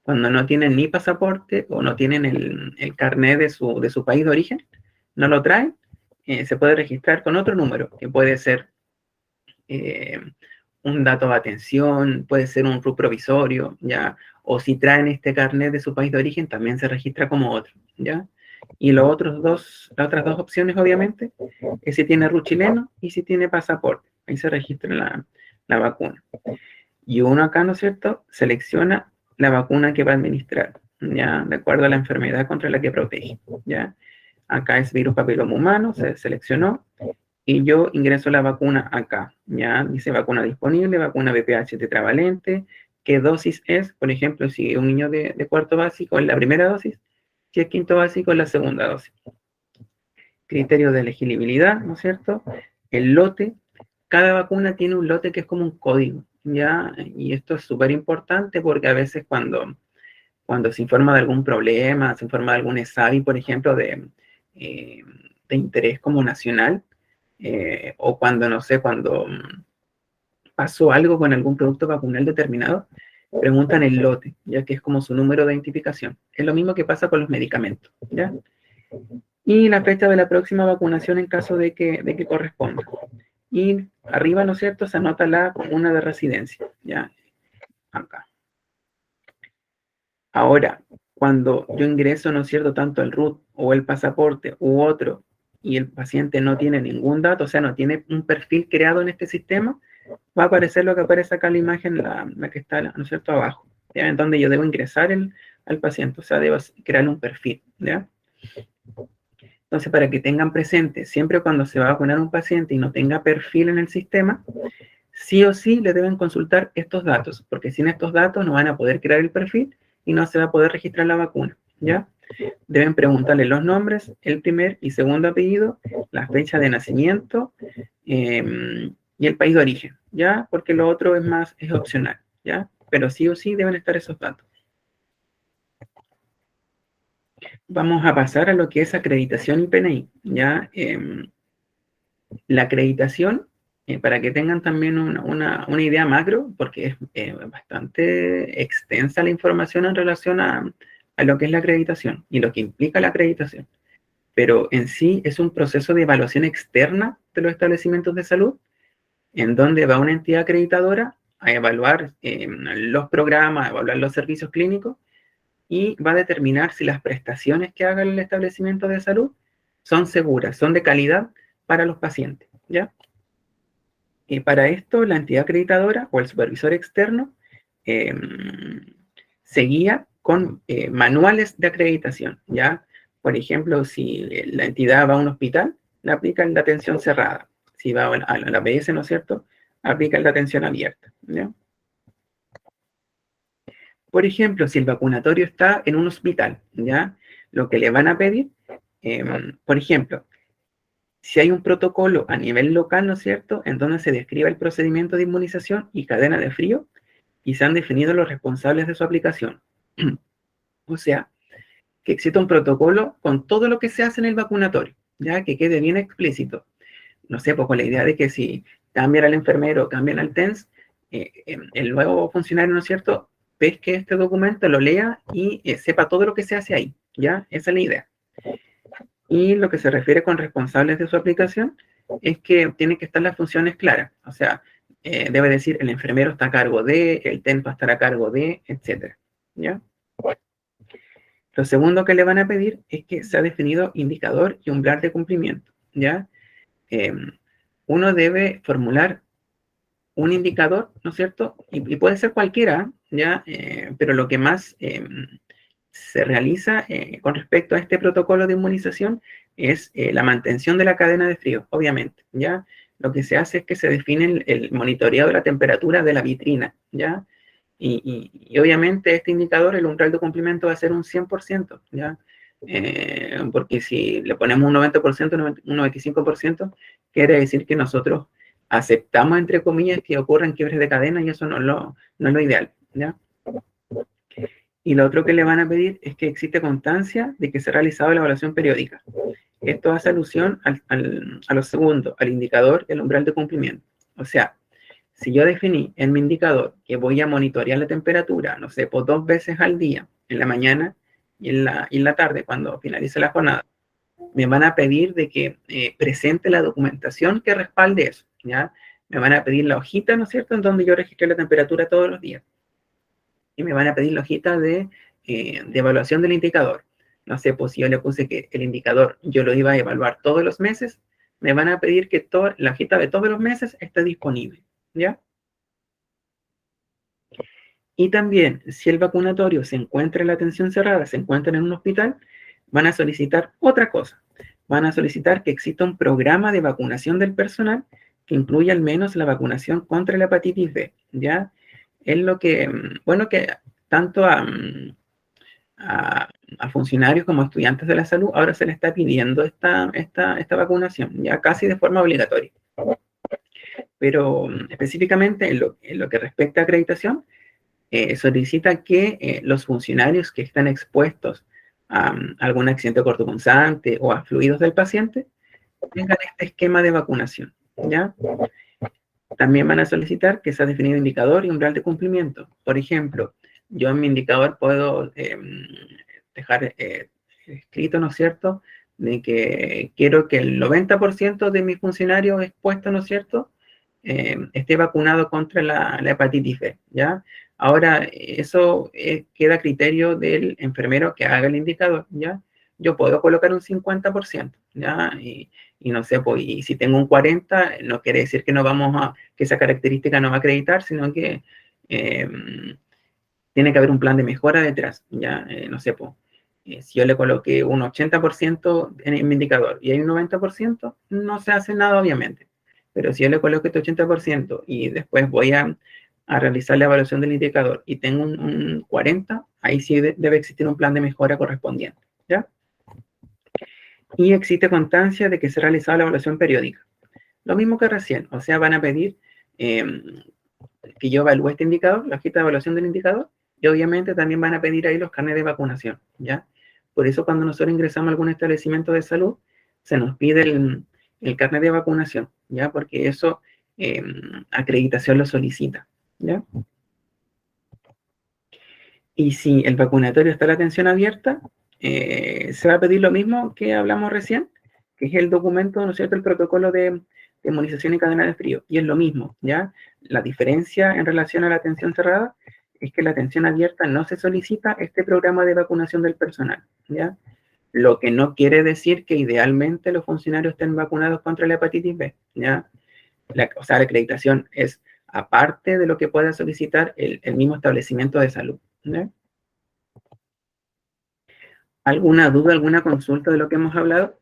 cuando no tienen ni pasaporte o no tienen el carnet de su país de origen, no lo traen, se puede registrar con otro número, que puede ser un dato de atención, puede ser un RUT provisorio, ¿ya? O si traen este carnet de su país de origen, también se registra como otro, ¿ya? Y las otras dos opciones, obviamente, es si tiene RUT chileno y si tiene pasaporte. Ahí se registra la vacuna. Y uno acá, ¿no es cierto?, selecciona la vacuna que va a administrar, ¿ya? De acuerdo a la enfermedad contra la que protege, ¿ya? Acá es virus papiloma humano, se seleccionó, y yo ingreso la vacuna acá, ¿ya? Dice vacuna disponible, vacuna VPH tetravalente, qué dosis es, por ejemplo, si un niño de cuarto básico es la primera dosis, si es quinto básico es la segunda dosis. Criterio de elegibilidad, ¿no es cierto? El lote, cada vacuna tiene un lote que es como un código, ¿ya? Y esto es súper importante porque a veces cuando se informa de algún problema, se informa de algún ESAVI, por ejemplo, de interés como nacional, o cuando, no sé, cuando pasó algo con algún producto vacunal determinado, preguntan el lote, ya que es como su número de identificación. Es lo mismo que pasa con los medicamentos, ¿ya? Y la fecha de la próxima vacunación en caso de que corresponda. Y arriba, ¿no es cierto?, se anota la comuna de residencia, ¿ya? Acá. Ahora, cuando yo ingreso, ¿no es cierto?, tanto el RUT o el pasaporte u otro, y el paciente no tiene ningún dato, o sea, no tiene un perfil creado en este sistema, va a aparecer lo que aparece acá en la imagen, la que está, ¿no es cierto?, abajo, ¿ya? En donde yo debo ingresar al paciente, o sea, debo crear un perfil, ¿ya? Entonces, para que tengan presente, siempre cuando se va a vacunar un paciente y no tenga perfil en el sistema, sí o sí le deben consultar estos datos, porque sin estos datos no van a poder crear el perfil y no se va a poder registrar la vacuna, ¿ya? Deben preguntarle los nombres, el primer y segundo apellido, la fecha de nacimiento y el país de origen, ¿ya? Porque lo otro es opcional, ¿ya? Pero sí o sí deben estar esos datos. Vamos a pasar a lo que es acreditación y PNI, ¿ya? La acreditación, para que tengan también una idea macro, porque es bastante extensa la información en relación a lo que es la acreditación y lo que implica la acreditación. Pero en sí es un proceso de evaluación externa de los establecimientos de salud, en donde va una entidad acreditadora a evaluar los programas, a evaluar los servicios clínicos, y va a determinar si las prestaciones que haga el establecimiento de salud son seguras, son de calidad para los pacientes, ¿ya? Y para esto, la entidad acreditadora o el supervisor externo seguía con manuales de acreditación, ¿ya? Por ejemplo, si la entidad va a un hospital, le aplican la atención cerrada. Si va a la APS, ¿no es cierto?, aplican la atención abierta, ¿ya? Por ejemplo, si el vacunatorio está en un hospital, ¿ya? Lo que le van a pedir, por ejemplo, si hay un protocolo a nivel local, ¿no es cierto?, en donde se describa el procedimiento de inmunización y cadena de frío, y se han definido los responsables de su aplicación. O sea, que exista un protocolo con todo lo que se hace en el vacunatorio, ya que quede bien explícito. No sé, pues con la idea de que si cambian al enfermero, cambian al TENS, el nuevo funcionario, ¿no es cierto?, pesque este documento, lo lea y sepa todo lo que se hace ahí, ¿ya? Esa es la idea. Y lo que se refiere con responsables de su aplicación es que tienen que estar las funciones claras. O sea, debe decir el enfermero está a cargo de, el TENS va a estar a cargo de, etcétera, ¿ya? Lo segundo que le van a pedir es que se ha definido indicador y umbral de cumplimiento, ¿ya? Uno debe formular un indicador, ¿no es cierto? Y puede ser cualquiera, ¿ya? Pero lo que más se realiza con respecto a este protocolo de inmunización es la mantención de la cadena de frío, obviamente, ¿ya? Lo que se hace es que se define el monitoreado de la temperatura de la vitrina, ¿ya? Y obviamente este indicador, el umbral de cumplimiento va a ser un 100%, ¿ya? Porque si le ponemos un 90%, un 95%, quiere decir que nosotros aceptamos, entre comillas, que ocurran quiebres de cadena y eso no es lo ideal, ¿ya? Y lo otro que le van a pedir es que existe constancia de que se ha realizado la evaluación periódica. Esto hace alusión a lo segundo, al indicador, el umbral de cumplimiento. O sea, si yo definí en mi indicador que voy a monitorear la temperatura, no sé, por 2 veces al día, en la mañana y en la tarde, cuando finalice la jornada, me van a pedir de que presente la documentación que respalde eso, ¿ya? Me van a pedir la hojita, ¿no es cierto?, en donde yo registré la temperatura todos los días. Y me van a pedir la hojita de evaluación del indicador. No sé, pues si yo le puse que el indicador yo lo iba a evaluar todos los meses, me van a pedir que la hojita de todos los meses esté disponible, ¿ya? Y también, si el vacunatorio se encuentra en la atención cerrada, se encuentra en un hospital, van a solicitar otra cosa. Van a solicitar que exista un programa de vacunación del personal que incluya al menos la vacunación contra la hepatitis B, ¿ya? Es lo que, bueno, que tanto a funcionarios como a estudiantes de la salud ahora se les está pidiendo esta vacunación, ya casi de forma obligatoria. Pero específicamente en lo que respecta a acreditación, solicita que los funcionarios que están expuestos a algún accidente cortopunzante o a fluidos del paciente tengan este esquema de vacunación, ¿ya? También van a solicitar que sea definido indicador y umbral de cumplimiento. Por ejemplo, yo en mi indicador puedo dejar escrito, ¿no es cierto?, de que quiero que el 90% de mis funcionarios expuestos, ¿no es cierto?, esté vacunado contra la hepatitis B, ¿ya? Ahora, eso queda a criterio del enfermero que haga el indicador, ¿ya? Yo puedo colocar un 50%, ¿ya? Y no sé, pues, y si tengo un 40%, no quiere decir que que esa característica no va a acreditar, sino que tiene que haber un plan de mejora detrás, ¿ya? No sé, pues, si yo le coloqué un 80% en mi indicador y hay un 90%, no se hace nada, obviamente. Pero si yo le coloco este 80% y después voy a realizar la evaluación del indicador y tengo un 40%, ahí sí debe existir un plan de mejora correspondiente, ¿ya? Y existe constancia de que se ha realizado la evaluación periódica. Lo mismo que recién, o sea, van a pedir que yo evalúe este indicador, la hojita de evaluación del indicador, y obviamente también van a pedir ahí los carnets de vacunación, ¿ya? Por eso cuando nosotros ingresamos a algún establecimiento de salud, se nos pide el carnet de vacunación, ¿ya? Porque eso acreditación lo solicita, ¿ya? Y si el vacunatorio está a la atención abierta, se va a pedir lo mismo que hablamos recién, que es el documento, ¿no es cierto?, el protocolo de inmunización y cadena de frío. Y es lo mismo, ¿ya? La diferencia en relación a la atención cerrada es que la atención abierta no se solicita este programa de vacunación del personal, ¿ya? Lo que no quiere decir que idealmente los funcionarios estén vacunados contra la hepatitis B, ¿ya? o sea, la acreditación es aparte de lo que pueda solicitar el mismo establecimiento de salud, ¿no? ¿Alguna duda, alguna consulta de lo que hemos hablado?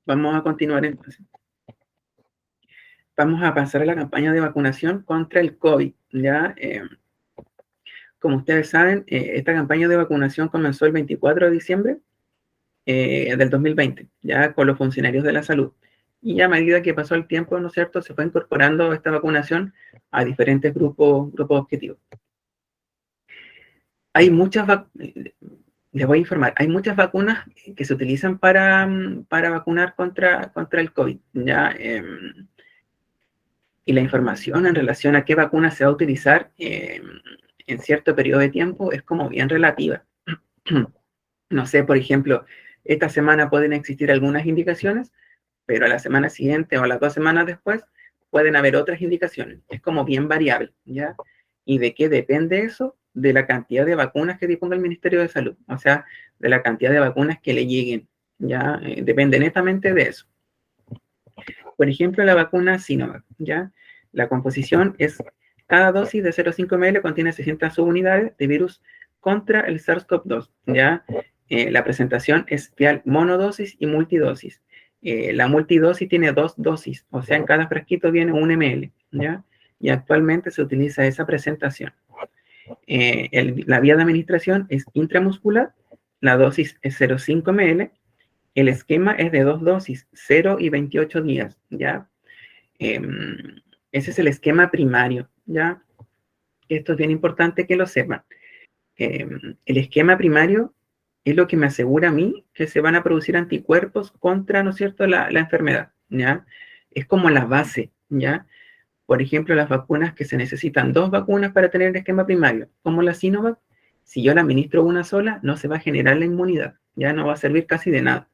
Vamos a continuar entonces. Vamos a pasar a la campaña de vacunación contra el COVID, ¿ya? Como ustedes saben, esta campaña de vacunación comenzó el 24 de diciembre del 2020, ya con los funcionarios de la salud. Y a medida que pasó el tiempo, ¿no es cierto?, se fue incorporando esta vacunación a diferentes grupos objetivos. Hay muchas les voy a informar, hay muchas vacunas que se utilizan para vacunar contra el COVID, ¿ya? Y la información en relación a qué vacuna se va a utilizar en cierto periodo de tiempo es como bien relativa. No sé, por ejemplo, esta semana pueden existir algunas indicaciones, pero a la semana siguiente o a las 2 semanas después pueden haber otras indicaciones. Es como bien variable, ¿ya? ¿Y de qué depende eso? De la cantidad de vacunas que disponga el Ministerio de Salud, o sea, de la cantidad de vacunas que le lleguen, ¿ya? Depende netamente de eso. Por ejemplo, la vacuna Sinovac, ¿ya? La composición es, cada dosis de 0,5 ml contiene 600 subunidades de virus contra el SARS-CoV-2, ¿ya? La presentación es vial monodosis y multidosis. La multidosis tiene 2 dosis, o sea, en cada frasquito viene 1 ml, ¿ya? Y actualmente se utiliza esa presentación. La vía de administración es intramuscular, la dosis es 0,5 ml, el esquema es de 2 dosis, 0 y 28 días, ¿ya? Ese es el esquema primario, ¿ya? Esto es bien importante que lo sepan. El esquema primario es lo que me asegura a mí que se van a producir anticuerpos contra, ¿no es cierto?, la enfermedad, ¿ya? Es como la base, ¿ya? Por ejemplo, las vacunas que se necesitan 2 vacunas para tener el esquema primario, como la Sinovac, si yo la administro una sola, no se va a generar la inmunidad, ya no va a servir casi de nada.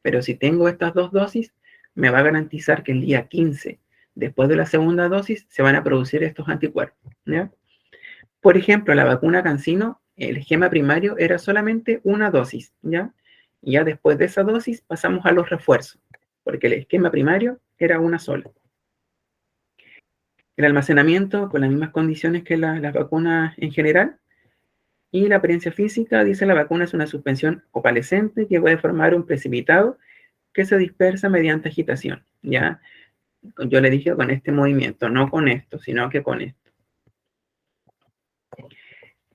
Pero si tengo estas 2 dosis, me va a garantizar que el día 15, después de la segunda dosis, se van a producir estos anticuerpos, ¿ya? Por ejemplo, la vacuna CanSino, el esquema primario era solamente una dosis, ¿ya? Y ya después de esa dosis pasamos a los refuerzos, porque el esquema primario era una sola. El almacenamiento con las mismas condiciones que las vacunas en general. Y la apariencia física, dice, la vacuna es una suspensión opalescente que puede formar un precipitado que se dispersa mediante agitación, ¿ya? Yo le dije con este movimiento, no con esto, sino que con esto.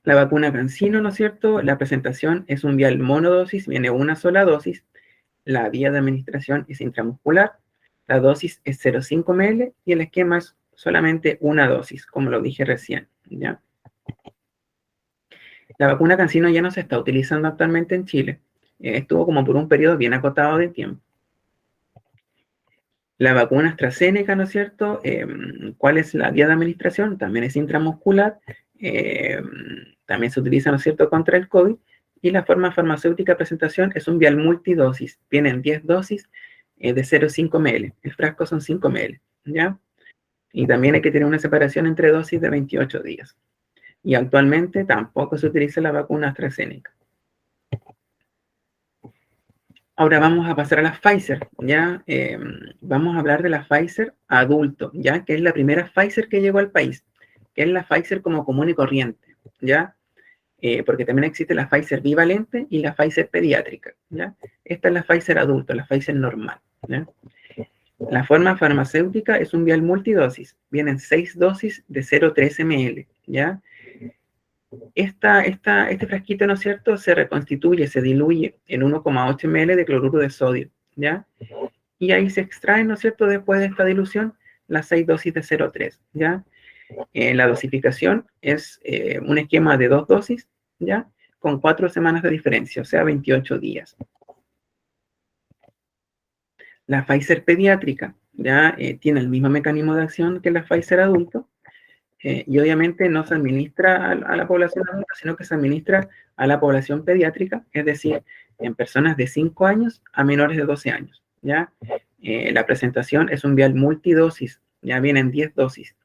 La vacuna CanSino, ¿no es cierto? La presentación es un vial monodosis, viene una sola dosis. La vía de administración es intramuscular. La dosis es 0,5 ml y el esquema es solamente una dosis, como lo dije recién, ¿ya? La vacuna CanSino ya no se está utilizando actualmente en Chile. Estuvo como por un periodo bien acotado de tiempo. La vacuna AstraZeneca, ¿no es cierto? ¿Cuál es la vía de administración? También es intramuscular. También se utiliza, ¿no es cierto?, contra el COVID. Y la forma farmacéutica de presentación es un vial multidosis. Vienen 10 dosis de 0,5 ml. El frasco son 5 ml, ¿ya? Y también hay que tener una separación entre dosis de 28 días. Y actualmente tampoco se utiliza la vacuna AstraZeneca. Ahora vamos a pasar a la Pfizer, ¿ya? Vamos a hablar de la Pfizer adulto, ¿ya? Que es la primera Pfizer que llegó al país, que es la Pfizer como común y corriente, ¿ya? Porque también existe la Pfizer bivalente y la Pfizer pediátrica, ¿ya? Esta es la Pfizer adulto, la Pfizer normal, ¿ya? La forma farmacéutica es un vial multidosis, vienen 6 dosis de 0,3 ml, ¿ya? Este frasquito, ¿no es cierto?, se reconstituye, se diluye en 1,8 ml de cloruro de sodio, ¿ya? Y ahí se extraen, ¿no es cierto?, después de esta dilución, las 6 dosis de 0,3, ¿ya? La dosificación es un esquema de 2 dosis, ¿ya? Con 4 semanas de diferencia, o sea, 28 días. La Pfizer pediátrica, ¿ya? Tiene el mismo mecanismo de acción que la Pfizer adulto, y obviamente no se administra a la población adulta, sino que se administra a la población pediátrica, es decir, en personas de 5 años a menores de 12 años, ¿ya? La presentación es un vial multidosis, ya vienen 10 dosis.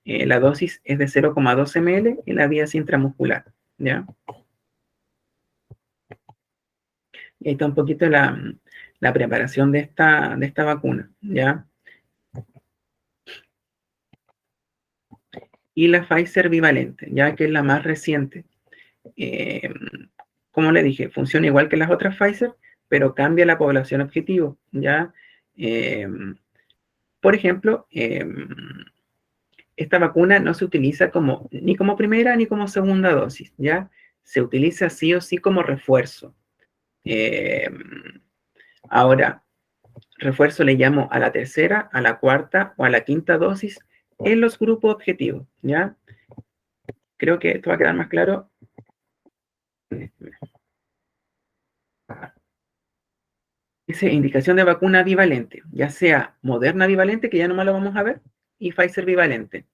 la dosis es de 0,2 ml y la vía es intramuscular, ¿ya? Y ahí está un poquito la preparación de esta vacuna, ¿ya? Y la Pfizer bivalente, ya que es la más reciente. Como le dije, funciona igual que las otras Pfizer, pero cambia la población objetivo, ¿ya? Por ejemplo, esta vacuna no se utiliza ni como primera ni como segunda dosis, ¿ya? Se utiliza sí o sí como refuerzo. Ahora, refuerzo le llamo a la tercera, a la cuarta o a la quinta dosis en los grupos objetivos, ¿ya? Creo que esto va a quedar más claro. Dice indicación de vacuna bivalente, ya sea Moderna bivalente, que ya nomás lo vamos a ver, y Pfizer bivalente.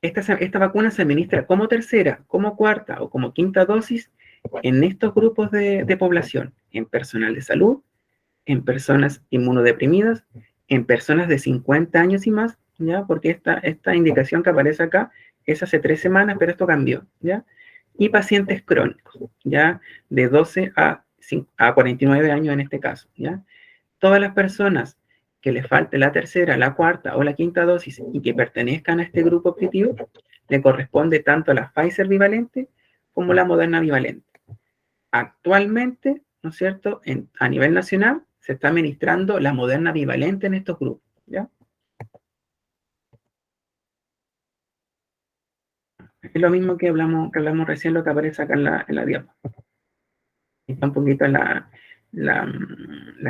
Esta vacuna se administra como tercera, como cuarta o como quinta dosis en estos grupos de población, en personal de salud, en personas inmunodeprimidas, en personas de 50 años y más, ¿ya? Porque esta indicación que aparece acá es hace 3 semanas, pero esto cambió, ¿ya? Y pacientes crónicos, ¿ya? De 12 a 49 años en este caso, ¿ya? Todas las personas que les falte la tercera, la cuarta o la quinta dosis y que pertenezcan a este grupo objetivo, le corresponde tanto la Pfizer bivalente como la Moderna bivalente. Actualmente, ¿no es cierto?, a nivel nacional se está administrando la Moderna bivalente en estos grupos, ¿ya? Es lo mismo que hablamos recién, lo que aparece acá en la diapo. Está un poquito la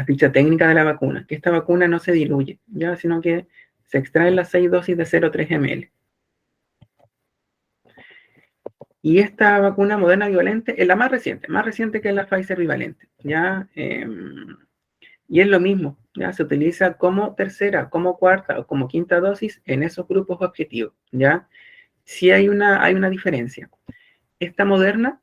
ficha técnica de la vacuna, que esta vacuna no se diluye, ¿ya? Sino que se extraen las 6 dosis de 0,3 ml. Y esta vacuna Moderna bivalente es la más reciente que la Pfizer bivalente, ¿ya? Y es lo mismo, ¿ya? Se utiliza como tercera, como cuarta o como quinta dosis en esos grupos objetivos, ¿ya? Sí hay una diferencia. Esta Moderna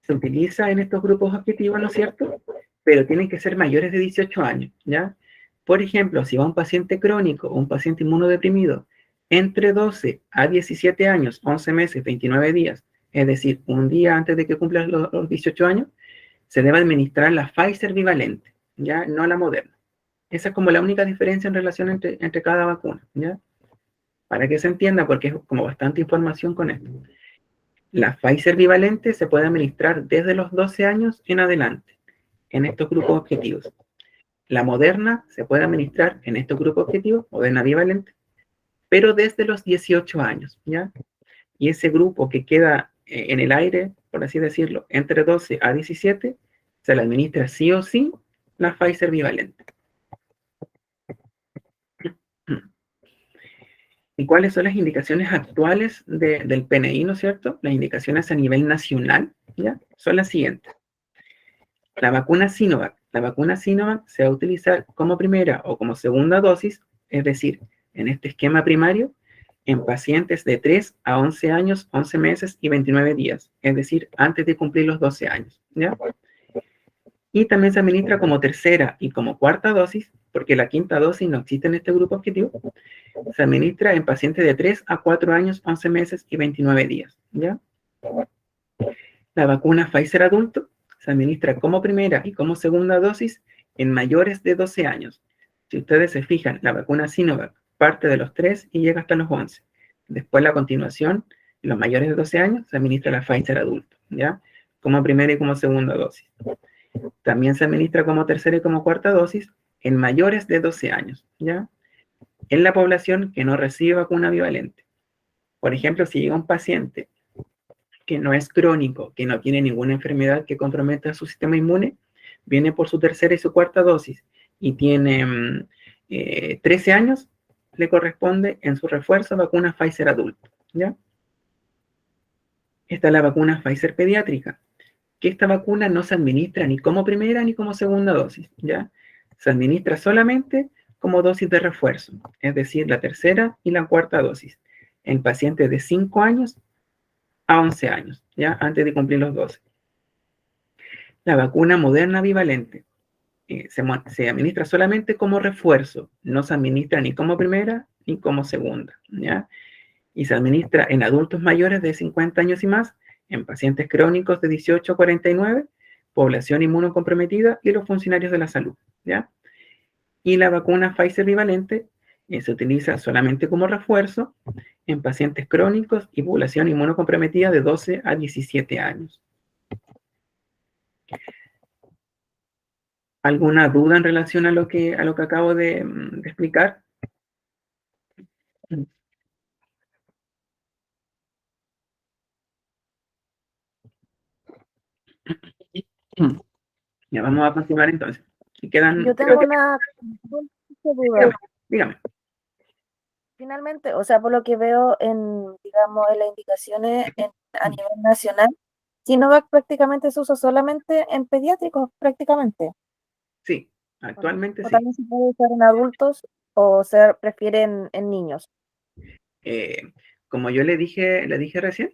se utiliza en estos grupos objetivos, ¿no es cierto? Pero tienen que ser mayores de 18 años, ¿ya? Por ejemplo, si va un paciente crónico o un paciente inmunodeprimido entre 12 a 17 años, 11 meses, 29 días, es decir, un día antes de que cumplan los 18 años, se debe administrar la Pfizer bivalente, ¿ya? No la Moderna. Esa es como la única diferencia en relación entre cada vacuna, ¿ya? Para que se entienda, porque es como bastante información con esto. La Pfizer bivalente se puede administrar desde los 12 años en adelante, en estos grupos objetivos. La Moderna se puede administrar en estos grupos objetivos, Moderna bivalente, pero desde los 18 años, ¿ya? Y ese grupo que queda en el aire, por así decirlo, entre 12 a 17, se le administra sí o sí la Pfizer bivalente. ¿Y cuáles son las indicaciones actuales del PNI, ¿no es cierto? Las indicaciones a nivel nacional, ¿ya? Son las siguientes. La vacuna Sinovac. La vacuna Sinovac se va a utilizar como primera o como segunda dosis, es decir, en este esquema primario, en pacientes de 3 a 11 años, 11 meses y 29 días, es decir, antes de cumplir los 12 años, ¿ya? Y también se administra como tercera y como cuarta dosis, porque la quinta dosis no existe en este grupo objetivo, se administra en pacientes de 3 a 4 años, 11 meses y 29 días, ¿ya? La vacuna Pfizer adulto se administra como primera y como segunda dosis en mayores de 12 años. Si ustedes se fijan, la vacuna Sinovac parte de los 3 y llega hasta los 11. Después, la continuación, en los mayores de 12 años, se administra la Pfizer adulto, ¿ya? Como primera y como segunda dosis. También se administra como tercera y como cuarta dosis en mayores de 12 años, ¿ya? En la población que no recibe vacuna bivalente. Por ejemplo, si llega un paciente que no es crónico, que no tiene ninguna enfermedad que comprometa su sistema inmune, viene por su tercera y su cuarta dosis y tiene 13 años, le corresponde en su refuerzo vacuna Pfizer adulto, ¿ya? Esta es la vacuna Pfizer pediátrica, que esta vacuna no se administra ni como primera ni como segunda dosis, ¿ya? Se administra solamente como dosis de refuerzo, es decir, la tercera y la cuarta dosis, en pacientes de 5 años a 11 años, ¿ya? Antes de cumplir los 12. La vacuna Moderna bivalente. se administra solamente como refuerzo, no se administra ni como primera ni como segunda, ¿ya? Y se administra en adultos mayores de 50 años y más, en pacientes crónicos de 18 a 49, población inmunocomprometida y los funcionarios de la salud, ¿ya? Y la vacuna Pfizer bivalente se utiliza solamente como refuerzo en pacientes crónicos y población inmunocomprometida de 12 a 17 años. ¿Alguna duda en relación a lo que acabo de explicar? Ya vamos a continuar entonces. Y quedan, Yo tengo una duda. dígame. Finalmente, o sea, por lo que veo en, digamos, en las indicaciones a nivel nacional, Sinovac prácticamente se usa solamente en pediátricos, prácticamente. Sí, actualmente O sí. también se puede usar en adultos o se prefiere en niños. Como yo le dije recién,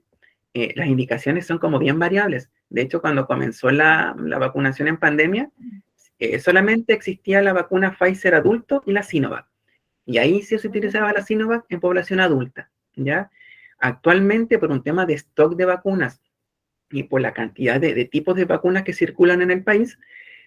las indicaciones son como bien variables. De hecho, cuando comenzó la vacunación en pandemia, solamente existía la vacuna Pfizer adulto y la Sinovac. Y ahí sí se utilizaba la Sinovac en población adulta, ¿ya? Actualmente, por un tema de stock de vacunas y por la cantidad de tipos de vacunas que circulan en el país,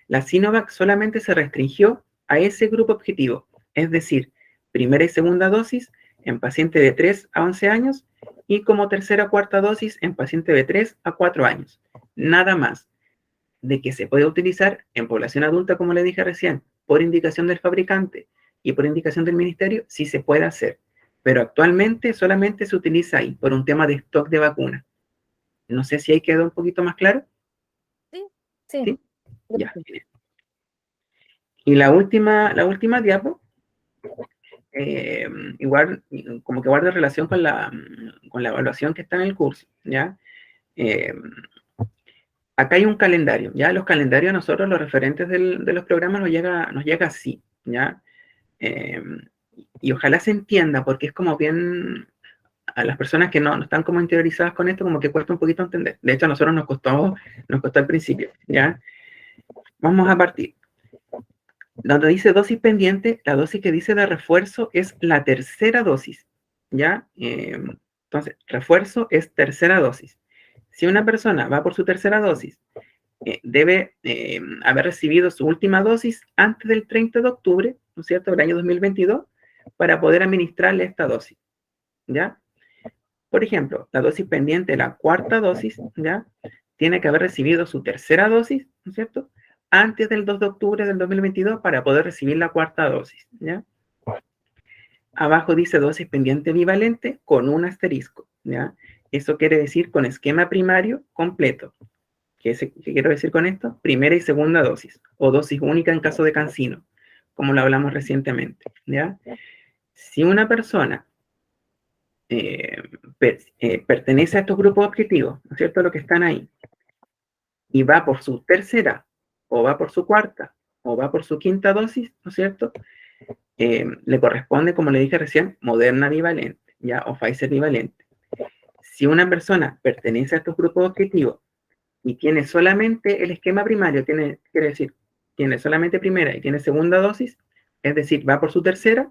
la Sinovac solamente se restringió a ese grupo objetivo, es decir, primera y segunda dosis en pacientes de 3 a 11 años y como tercera o cuarta dosis en pacientes de 3 a 4 años. Nada más. De que se puede utilizar en población adulta, como le dije recién, por indicación del fabricante y por indicación del ministerio, sí se puede hacer. Pero actualmente solamente se utiliza ahí por un tema de stock de vacunas. No sé si ahí quedó un poquito más claro. Sí, sí. ¿Sí? Ya. Y la última diapo, igual como que guarda relación con la evaluación que está en el curso, ¿ya? Eh, Acá hay un calendario, ¿ya? Los calendarios a nosotros, los referentes de los programas, nos llega así, ¿ya? Y ojalá se entienda, porque es como bien, a las personas que no están como interiorizadas con esto, como que cuesta un poquito entender. De hecho, a nosotros nos costó al principio, ¿ya? Vamos a partir. Donde dice dosis pendiente, la dosis que dice de refuerzo es la tercera dosis, ¿ya? Entonces, refuerzo es tercera dosis. Si una persona va por su tercera dosis, debe haber recibido su última dosis antes del 30 de octubre, ¿no es cierto?, del año 2022, para poder administrarle esta dosis, ¿ya? Por ejemplo, la dosis pendiente, la cuarta dosis, ¿ya? Tiene que haber recibido su tercera dosis, ¿no es cierto?, antes del 2 de octubre del 2022 para poder recibir la cuarta dosis, ¿ya? Abajo dice dosis pendiente bivalente con un asterisco, ¿ya? Eso quiere decir con esquema primario completo. ¿Qué quiero decir con esto? Primera y segunda dosis, o dosis única en caso de cancino, como lo hablamos recientemente, ¿ya? Si una persona pertenece a estos grupos objetivos, ¿no es cierto?, lo que están ahí, y va por su tercera, o va por su cuarta, o va por su quinta dosis, ¿no es cierto?, le corresponde, como le dije recién, Moderna bivalente, ¿ya? O Pfizer bivalente. Si una persona pertenece a estos grupos objetivos y tiene solamente el esquema primario, quiere decir, tiene solamente primera y tiene segunda dosis, es decir, va por su tercera,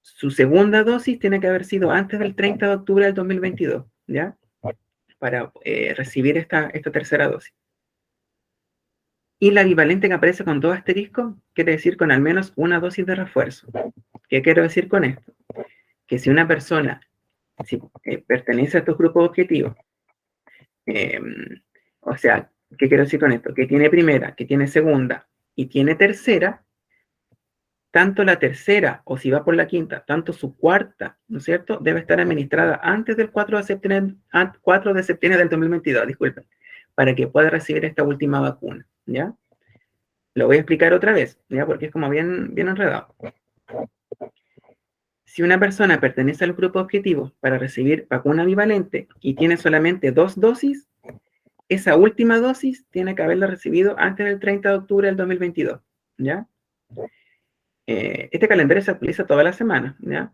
su segunda dosis tiene que haber sido antes del 30 de octubre del 2022, ¿ya? Para recibir esta tercera dosis. Y la bivalente que aparece con dos asteriscos quiere decir con al menos una dosis de refuerzo. ¿Qué quiero decir con esto? Que si una persona pertenece a estos grupos objetivos, o sea, ¿qué quiero decir con esto? Que tiene primera, que tiene segunda y tiene tercera, tanto la tercera, o si va por la quinta, tanto su cuarta, ¿no es cierto?, debe estar administrada antes del 4 de septiembre del 2022, disculpen, para que pueda recibir esta última vacuna, ¿ya? Lo voy a explicar otra vez, ¿ya? Porque es como bien enredado. Si una persona pertenece al grupo objetivo para recibir vacuna bivalente y tiene solamente 2 dosis, esa última dosis tiene que haberla recibido antes del 30 de octubre del 2022, ¿ya? Este calendario se actualiza toda la semana, ¿ya?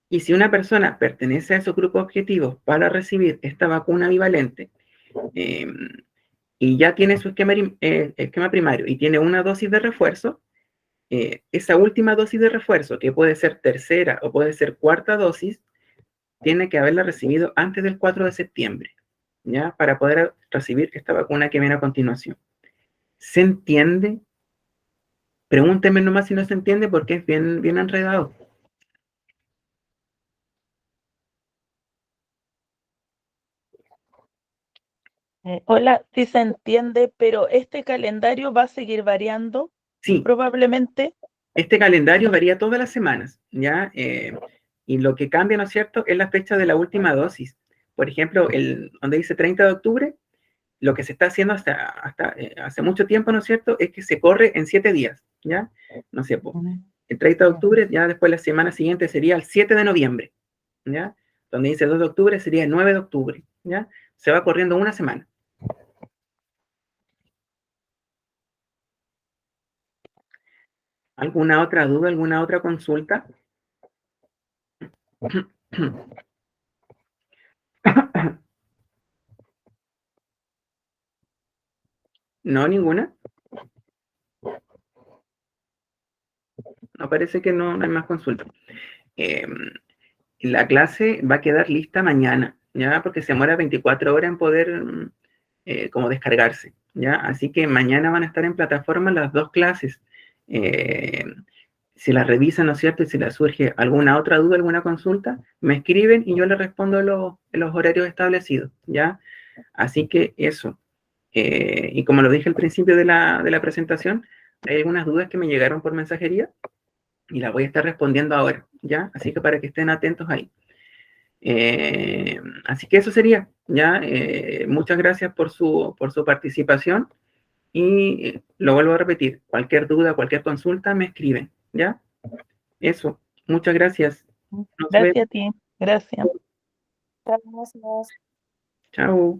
Y si una persona pertenece a esos grupos objetivos para recibir esta vacuna bivalente y ya tiene su esquema primario y tiene una dosis de refuerzo, esa última dosis de refuerzo, que puede ser tercera o puede ser cuarta dosis, tiene que haberla recibido antes del 4 de septiembre, ¿ya? Para poder recibir esta vacuna que viene a continuación. ¿Se entiende? Pregúntenme nomás si no se entiende porque es bien, bien enredado. Hola, sí se entiende, pero este calendario va a seguir variando, Sí, probablemente. este calendario varía todas las semanas, ¿ya? Y lo que cambia, ¿no es cierto?, es la fecha de la última dosis. Por ejemplo, donde dice 30 de octubre, lo que se está haciendo hasta hace mucho tiempo, ¿no es cierto?, es que se corre en 7 días, ¿ya? No sé, el 30 de octubre, ya después la semana siguiente sería el 7 de noviembre, ¿ya? Donde dice 2 de octubre sería el 9 de octubre, ¿ya? Se va corriendo una semana. ¿Alguna otra duda, alguna otra consulta? ¿No, ninguna? No, parece que no hay más consulta. La clase va a quedar lista mañana, ¿ya? Porque se demora 24 horas en poder como descargarse, ¿ya? Así que mañana van a estar en plataforma las dos clases. Eh, si las revisan, ¿no es cierto? Y si les surge alguna otra duda, alguna consulta, me escriben y yo les respondo en los horarios establecidos, ¿ya? Así que eso. Y como lo dije al principio de la presentación, hay algunas dudas que me llegaron por mensajería y las voy a estar respondiendo ahora, ¿ya? Así que para que estén atentos ahí. Así que eso sería, ¿ya? Muchas gracias por su participación y lo vuelvo a repetir, cualquier duda, cualquier consulta, me escriben, ¿ya? Eso, muchas gracias. Nos vemos. Gracias a ti, gracias. Gracias. Chao.